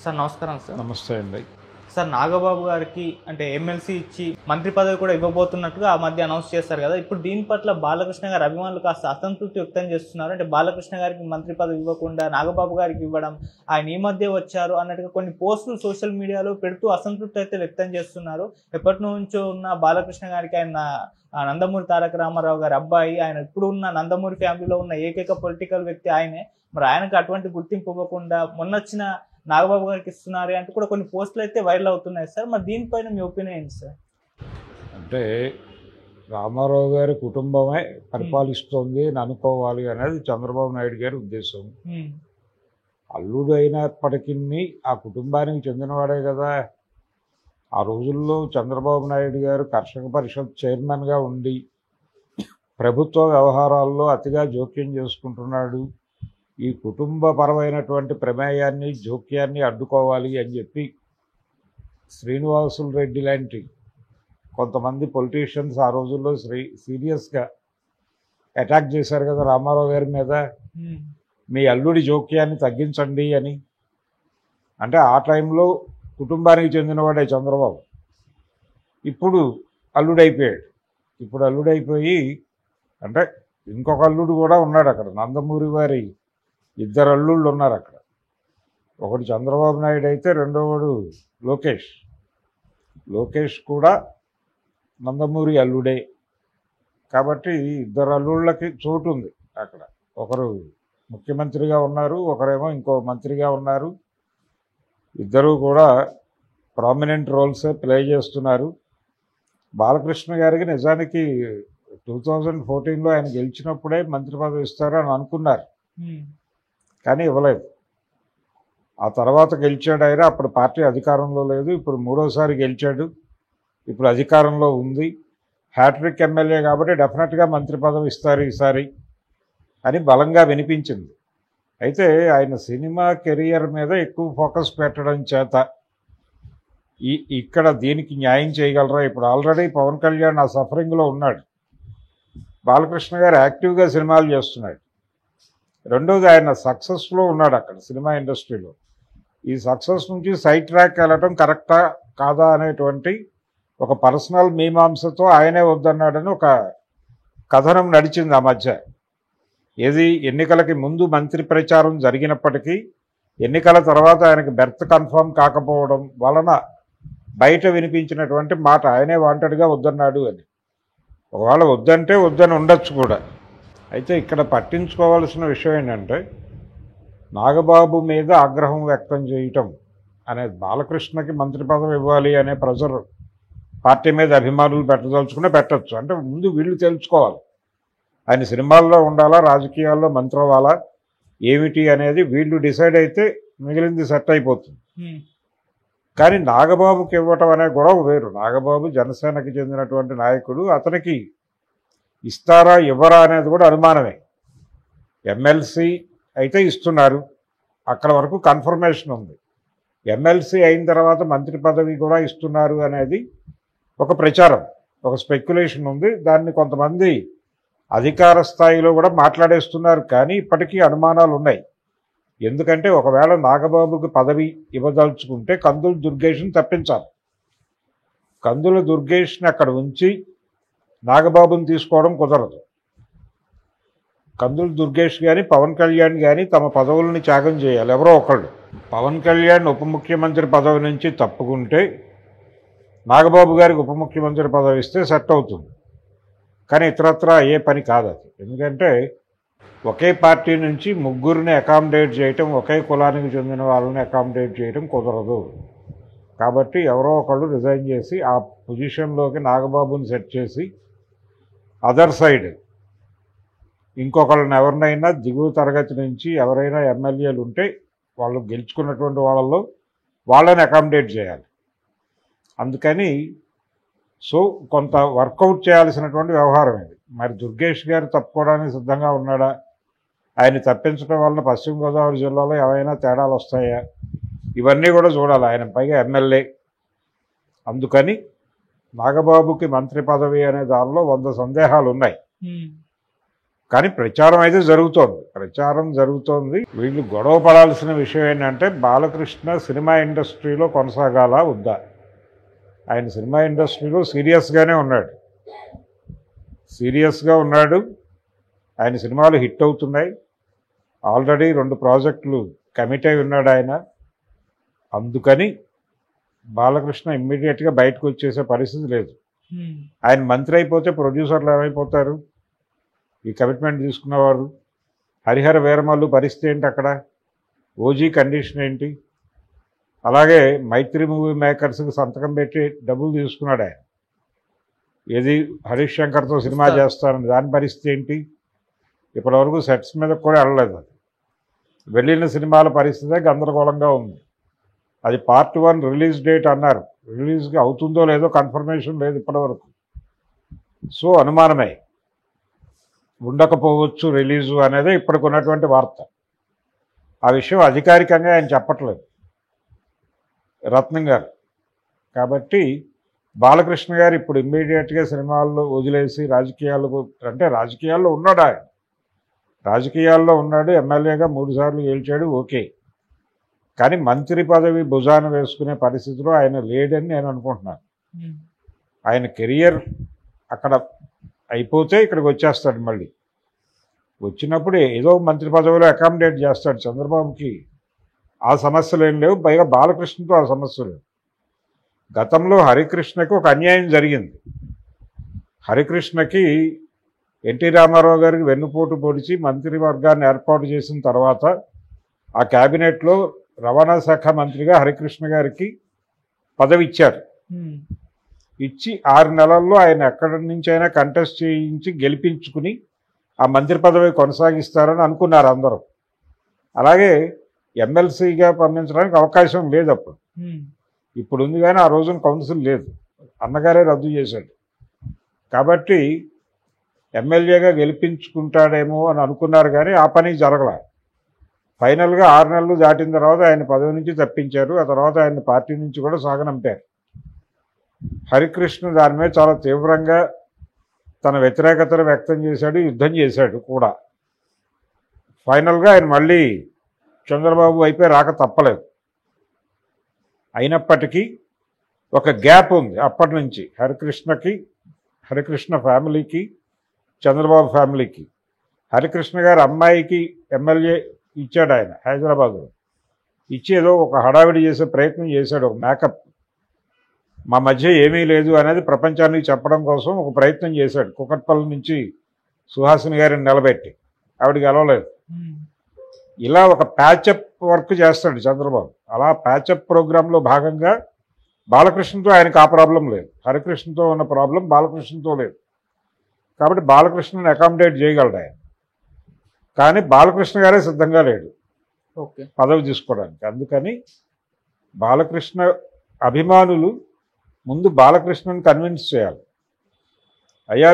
Sir నమస్కారం sir. నమస్తే అండి. సార్ నాగబాబు గారికి అంటే ఎమ్మెల్సీ ఇచ్చి మంత్రి పదవి కూడా ఇవ్వబోతున్నట్టుగా ఆ మధ్య అనౌన్స్ చేస్తారు కదా. ఇప్పుడు దీని పట్ల బాలకృష్ణ గారి అభిమానులు కాస్త అసంతృప్తి వ్యక్తం చేస్తున్నారు. అంటే బాలకృష్ణ గారికి మంత్రి పదవి ఇవ్వకుండా నాగబాబు గారికి ఇవ్వడం, ఆయన ఈ మధ్య వచ్చారు అన్నట్టుగా కొన్ని పోస్టులు సోషల్ మీడియాలో పెడుతూ అసంతృప్తి అయితే వ్యక్తం చేస్తున్నారు. ఎప్పటి నుంచో ఉన్న బాలకృష్ణ గారికి ఆయన నందమూరి తారక రామారావు గారి అబ్బాయి, ఆయన ఇప్పుడు ఉన్న నందమూరి ఫ్యామిలీలో ఉన్న ఏకైక పొలిటికల్ వ్యక్తి ఆయనే. మరి ఆయనకు అటువంటి గుర్తింపు ఇవ్వకుండా మొన్నొచ్చిన నాగబాబు గారికి ఇస్తున్నారు అంటూ కూడా కొన్ని పోస్టులు అయితే వైరల్ అవుతున్నాయి సార్. మరి దీనిపైన మీ ఒపీనియన్ ఏంటి సార్? అంటే రామారావు గారి కుటుంబమే పరిపాలిస్తోంది అని అనుకోవాలి అనేది చంద్రబాబు నాయుడు గారి ఉద్దేశం. అల్లుడు అయినప్పటికీ ఆ కుటుంబానికి చెందినవాడే కదా. ఆ రోజుల్లో చంద్రబాబు నాయుడు గారు కర్షక పరిషత్ చైర్మన్గా ఉండి ప్రభుత్వ వ్యవహారాల్లో అతిగా జోక్యం చేసుకుంటున్నాడు, ఈ కుటుంబపరమైనటువంటి ప్రమేయాన్ని జోక్యాన్ని అడ్డుకోవాలి అని చెప్పి శ్రీనివాసులు రెడ్డి లాంటి కొంతమంది పొలిటీషియన్స్ ఆ రోజుల్లో సీరియస్గా అటాక్ చేశారు కదా రామారావు గారి మీద. మీ అల్లుడి జోక్యాన్ని తగ్గించండి అని. అంటే ఆ టైంలో కుటుంబానికి చెందినవాడే చంద్రబాబు. ఇప్పుడు అల్లుడైపోయాడు. ఇప్పుడు అల్లుడైపోయి అంటే ఇంకొక అల్లుడు కూడా ఉన్నాడు అక్కడ. నందమూరి వారి ఇద్దరు అల్లుళ్ళు ఉన్నారు అక్కడ. ఒకటి చంద్రబాబు నాయుడు అయితే రెండోవాడు లోకేష్ కూడా నందమూరి అల్లుడే. కాబట్టి ఇద్దరు అల్లుళ్ళకి చోటు ఉంది అక్కడ. ఒకరు ముఖ్యమంత్రిగా ఉన్నారు, ఒకరేమో ఇంకో మంత్రిగా ఉన్నారు. ఇద్దరూ కూడా ప్రామినెంట్ రోల్సే ప్లే చేస్తున్నారు. బాలకృష్ణ గారికి నిజానికి 2014లో ఆయన గెలిచినప్పుడే మంత్రి పదవి ఇస్తారు అని అనుకున్నారు, కానీ ఇవ్వలేదు. ఆ తర్వాత గెలిచాడు ఆయన. అప్పుడు పార్టీ అధికారంలో లేదు. ఇప్పుడు మూడోసారి గెలిచాడు, ఇప్పుడు అధికారంలో ఉంది. హ్యాట్రిక్ ఎమ్మెల్యే కాబట్టి డెఫినెట్గా మంత్రి పదవి ఇస్తారు ఈసారి అని బలంగా వినిపించింది. అయితే ఆయన సినిమా కెరియర్ మీద ఎక్కువ ఫోకస్ పెట్టడం చేత ఇక్కడ దీనికి న్యాయం చేయగలరా? ఇప్పుడు ఆల్రెడీ పవన్ కళ్యాణ్ ఆ సఫరింగ్లో ఉన్నాడు. బాలకృష్ణ గారు యాక్టివ్గా సినిమాలు చేస్తున్నాడు. రెండోది ఆయన సక్సెస్లో ఉన్నాడు అక్కడ సినిమా ఇండస్ట్రీలో. ఈ సక్సెస్ నుంచి సైడ్ ట్రాక్ వెళ్ళటం కరెక్టా కాదా అనేటువంటి ఒక పర్సనల్ మీమాంసతో ఆయనే వద్దన్నాడని ఒక కథనం నడిచింది ఆ మధ్య. ఏది ఎన్నికలకి ముందు మంత్రి ప్రచారం జరిగినప్పటికీ ఎన్నికల తర్వాత ఆయనకి బెర్త్ కన్ఫర్మ్ కాకపోవడం వలన బయట వినిపించినటువంటి మాట ఆయనే వాంటెడ్గా వద్దన్నాడు అని. ఒకవేళ వద్దంటే వద్దని ఉండొచ్చు కూడా. అయితే ఇక్కడ పట్టించుకోవాల్సిన విషయం ఏంటంటే నాగబాబు మీద ఆగ్రహం వ్యక్తం చేయటం అనేది, బాలకృష్ణకి మంత్రి పదవి ఇవ్వాలి అనే ప్రెజర్ పార్టీ మీద అభిమానులు పెట్టదలుచుకునే పెట్టచ్చు. అంటే ముందు వీళ్ళు తెలుసుకోవాలి ఆయన సినిమాల్లో ఉండాలా, రాజకీయాల్లో మంత్రి అవ్వాలా, ఏమిటి అనేది వీళ్ళు డిసైడ్ అయితే మిగిలింది సెట్ అయిపోతుంది. కానీ నాగబాబుకి ఇవ్వటం అనే గొడవ వేరు. నాగబాబు జనసేనకి చెందినటువంటి నాయకుడు, అతనికి ఇస్తారా ఇవ్వరా అనేది కూడా అనుమానమే. ఎమ్మెల్సీ అయితే ఇస్తున్నారు, అక్కడ వరకు కన్ఫర్మేషన్ ఉంది. ఎమ్మెల్సీ అయిన తర్వాత మంత్రి పదవి కూడా ఇస్తున్నారు అనేది ఒక ప్రచారం, ఒక స్పెక్యులేషన్ ఉంది. దాన్ని కొంతమంది అధికార స్థాయిలో కూడా మాట్లాడేస్తున్నారు. కానీ ఇప్పటికీ అనుమానాలు ఉన్నాయి. ఎందుకంటే ఒకవేళ నాగబాబుకి పదవి ఇవ్వదలుచుకుంటే కందుల దుర్గేష్ని తప్పించాలి. కందుల దుర్గేష్ని అక్కడ ఉంచి నాగబాబుని తీసుకోవడం కుదరదు. కందుల దుర్గేష్ కానీ పవన్ కళ్యాణ్ కానీ తమ పదవులను త్యాగం చేయాలి, ఎవరో ఒకళ్ళు. పవన్ కళ్యాణ్ ఉప ముఖ్యమంత్రి పదవి నుంచి తప్పుకుంటే నాగబాబు గారికి ఉప ముఖ్యమంత్రి పదవి ఇస్తే సెట్ అవుతుంది. కానీ ఇతరత్రా అయ్యే పని కాదు అది. ఎందుకంటే ఒకే పార్టీ నుంచి ముగ్గురిని అకామిడేట్ చేయటం, ఒకే కులానికి చెందిన వాళ్ళని అకామిడేట్ చేయటం కుదరదు. కాబట్టి ఎవరో ఒకళ్ళు రిజైన్ చేసి ఆ పొజిషన్లోకి నాగబాబుని సెట్ చేసి అదర్ సైడ్ ఇంకొకళ్ళని ఎవరినైనా దిగువ తరగతి నుంచి ఎవరైనా ఎమ్మెల్యేలు ఉంటే వాళ్ళు గెలుచుకున్నటువంటి వాళ్ళలో వాళ్ళని అకామిడేట్ చేయాలి. అందుకని కొంత వర్కౌట్ చేయాల్సినటువంటి వ్యవహారం ఇది. మరి దుర్గేష్ గారు తప్పుకోవడానికి సిద్ధంగా ఉన్నాడా? ఆయన తప్పించడం వలన పశ్చిమ గోదావరి జిల్లాలో ఏమైనా తేడాలు వస్తాయా? ఇవన్నీ కూడా చూడాలి. ఆయన పైగా ఎమ్మెల్యే. అందుకని నాగబాబుకి మంత్రి పదవి అనే దానిలో 100 సందేహాలు ఉన్నాయి. కానీ ప్రచారం అయితే జరుగుతోంది. వీళ్ళు గొడవ పడాల్సిన విషయం ఏంటంటే బాలకృష్ణ సినిమా ఇండస్ట్రీలో కొనసాగాల వద్దా. ఆయన సినిమా ఇండస్ట్రీలో సీరియస్గా ఉన్నాడు. ఆయన సినిమాలు హిట్ అవుతున్నాయి. ఆల్రెడీ 2 ప్రాజెక్టులు కమిట్ అయి ఉన్నాడు ఆయన. అందుకని బాలకృష్ణ ఇమ్మీడియట్గా బయటకు వచ్చేసే పరిస్థితి లేదు. ఆయన మంత్రి అయిపోతే ప్రొడ్యూసర్లు ఏమైపోతారు? ఈ కమిట్మెంట్ తీసుకున్నవారు. హరిహర వీరమల్లు పరిస్థితి ఏంటి అక్కడ? ఓజీ కండిషన్ ఏంటి? అలాగే మైత్రి మూవీ మేకర్స్కి సంతకం పెట్టి డబ్బులు తీసుకున్నాడు ఆయన. ఏది హరీష్ శంకర్తో సినిమా చేస్తారని, దాని పరిస్థితి ఏంటి? ఇప్పటివరకు సెట్స్ మీద కూడా వెళ్ళలేదు. అది వెళ్ళిన సినిమాల పరిస్థితే గందరగోళంగా ఉంది. అది పార్ట్ 1 రిలీజ్ డేట్ అన్నారు. రిలీజ్గా అవుతుందో లేదో కన్ఫర్మేషన్ లేదు ఇప్పటివరకు. సో అనుమానమే, ఉండకపోవచ్చు రిలీజు అనేది ఇప్పటికున్నటువంటి వార్త. ఆ విషయం అధికారికంగా ఆయన చెప్పట్లేదు రత్నం గారు. కాబట్టి బాలకృష్ణ గారు ఇప్పుడు ఇమ్మీడియట్గా సినిమాల్లో వదిలేసి రాజకీయాల్లో ఉన్నాడు ఆయన. రాజకీయాల్లో ఉన్నాడు. ఎమ్మెల్యేగా 3 సార్లు గెలిచాడు, ఓకే. కానీ మంత్రి పదవి భుజాన వేసుకునే పరిస్థితిలో ఆయన లేడని నేను అనుకుంటున్నాను. ఆయన కెరియర్ అక్కడ అయిపోతే ఇక్కడికి వచ్చేస్తాడు. మళ్ళీ వచ్చినప్పుడు ఏదో మంత్రి పదవిలో అకామిడేట్ చేస్తాడు. చంద్రబాబుకి ఆ సమస్యలు ఏం లేవు, పైగా బాలకృష్ణతో ఆ సమస్యలు లేవు. గతంలో హరికృష్ణకి ఒక అన్యాయం జరిగింది. హరికృష్ణకి ఎన్టీ రామారావు గారికి వెన్నుపోటు పొడిచి మంత్రివర్గాన్ని ఏర్పాటు చేసిన తర్వాత ఆ క్యాబినెట్లో రవాణా శాఖ మంత్రిగా హరికృష్ణ గారికి పదవి ఇచ్చారు. ఇచ్చి 6 నెలల్లో ఆయన ఎక్కడి నుంచి అయినా కంటెస్ట్ చేయించి గెలిపించుకుని ఆ మంత్రి పదవి కొనసాగిస్తారని అనుకున్నారు అందరూ. అలాగే ఎమ్మెల్సీగా పంపించడానికి అవకాశం లేదు అప్పుడు. ఇప్పుడు ఉంది కానీ ఆ రోజున కౌన్సిల్ లేదు, అన్నగారే రద్దు చేశాడు. కాబట్టి ఎమ్మెల్యేగా గెలిపించుకుంటాడేమో అని అనుకున్నారు, కానీ ఆ పని జరగల. ఫైనల్గా 6 నెలలు దాటిన తర్వాత ఆయన పదవి నుంచి తప్పించారు. ఆ తర్వాత ఆయన పార్టీ నుంచి కూడా సాగనంపారు. హరికృష్ణ దాని మీద చాలా తీవ్రంగా తన వ్యతిరేకతను వ్యక్తం చేశాడు, యుద్ధం చేశాడు కూడా. ఫైనల్గా ఆయన మళ్ళీ చంద్రబాబు వైపే రాక తప్పలేదు. అయినప్పటికీ ఒక గ్యాప్ ఉంది అప్పటి నుంచి హరికృష్ణ ఫ్యామిలీకి, చంద్రబాబు ఫ్యామిలీకి. హరికృష్ణ గారి అమ్మాయికి ఎమ్మెల్యే ఇచ్చాడు ఆయన హైదరాబాద్లో. ఇచ్చి ఏదో ఒక హడావిడి చేసే ప్రయత్నం చేశాడు, ఒక మేకప్. మా మధ్య ఏమీ లేదు అనేది ప్రపంచానికి చెప్పడం కోసం ఒక ప్రయత్నం చేశాడు. కుకట్పల్లి నుంచి సుహాసిని గారిని నిలబెట్టి, ఆవిడకి గెలవలేదు. ఇలా ఒక ప్యాచప్ వర్క్ చేస్తాడు చంద్రబాబు. అలా ప్యాచప్ ప్రోగ్రాంలో భాగంగా బాలకృష్ణతో ఆయనకు ఆ ప్రాబ్లం లేదు. హరికృష్ణతో ఉన్న ప్రాబ్లం బాలకృష్ణతో లేదు. కాబట్టి బాలకృష్ణని అకామిడేట్ చేయగలడు ఆయన. కానీ బాలకృష్ణ గారే సిద్ధంగా లేడు పదవి తీసుకోవడానికి. అందుకని బాలకృష్ణ అభిమానులు ముందు బాలకృష్ణని కన్విన్స్ చేయాలి. అయ్యా